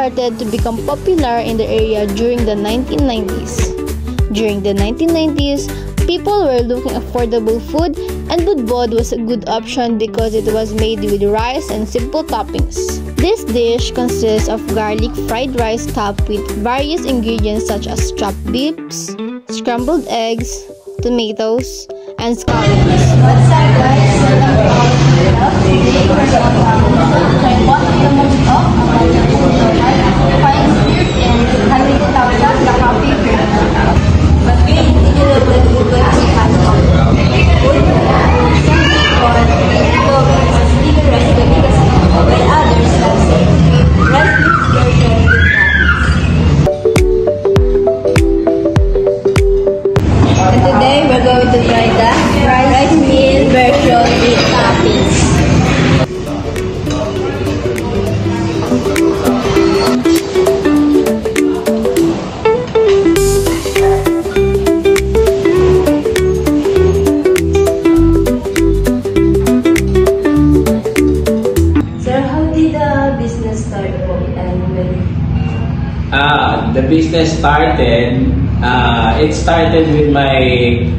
started to become popular in the area during the 1990s. During the 1990s, people were looking affordable food, and budbod was a good option because it was made with rice and simple toppings. This dish consists of garlic fried rice topped with various ingredients such as chopped beefs, scrambled eggs, tomatoes, and scallions. What's up, guys? Today we're going to try the rice meal version with toppings. Sir, how did the business start and when? The business started. It started with my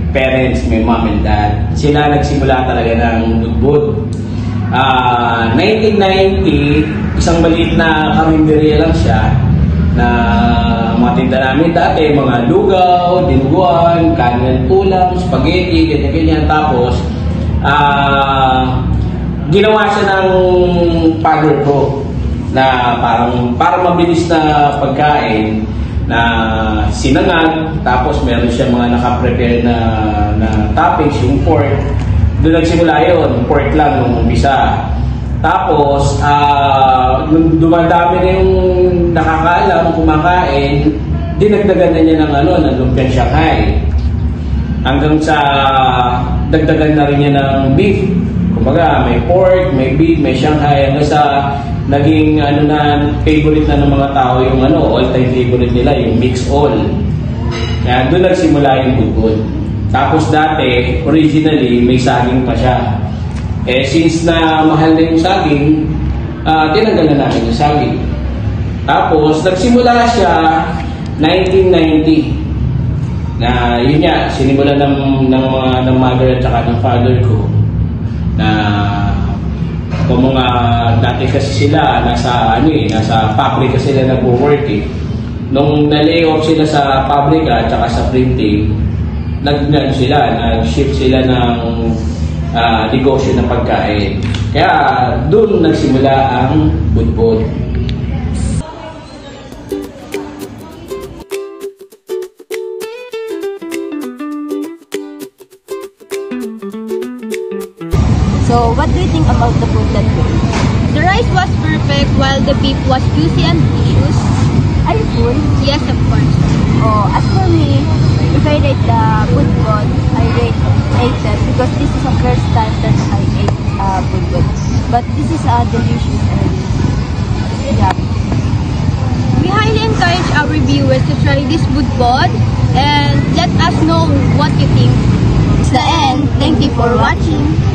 parents, my mom and dad. Sila nagsimula talaga ng budbud. 1990, isang maliit na karinderya lang siya na mga tinda namin dati, mga lugaw, dinuguan, kanin ulam, spaghetti, ganyan-ganyan. Tapos, ginawa siya ng father ko na parang mabilis na pagkain na sinangag, tapos meron siya mga naka-prepare na toppings, yung pork. Doon nagsimula yun, pork lang nung umpisa. Tapos, nung dumadami na yung nakakaalam, kumakain, dinagdagan na niya ng lumpiang Shanghai. Hanggang sa dagdagan na rin niya ng beef. Kumbaga, may pork, may beef, may Shanghai, hanggang sa naging favorite na ng mga tao yung all-time favorite nila, yung mix all. Kaya doon nagsimula yung budbud. Tapos dati, originally, may saging pa siya. Since na mahal na yung saging, tinanggal na natin yung saging. Tapos, nagsimula siya 1990. Na yun nga, sinimula ng mother at saka ng father ko na kung mga dati kasi sila nasa pabrika sila nagwo-work eh. Nung na-layoff sila sa pabrika at saka sa printing, nag-shift sila ng negosyo ng pagkain. Kaya doon nagsimula ang budbud. So, what do you think about the food that you ate? The rice was perfect while the beef was juicy and delicious. Are you full? Yes, of course. Oh, as for me, if I rate the budbud, I rate 8 because this is the first time that I ate budbud. But this is delicious and yummy. We highly encourage our viewers to try this budbud and let us know what you think. It's the end. Thank you for watching.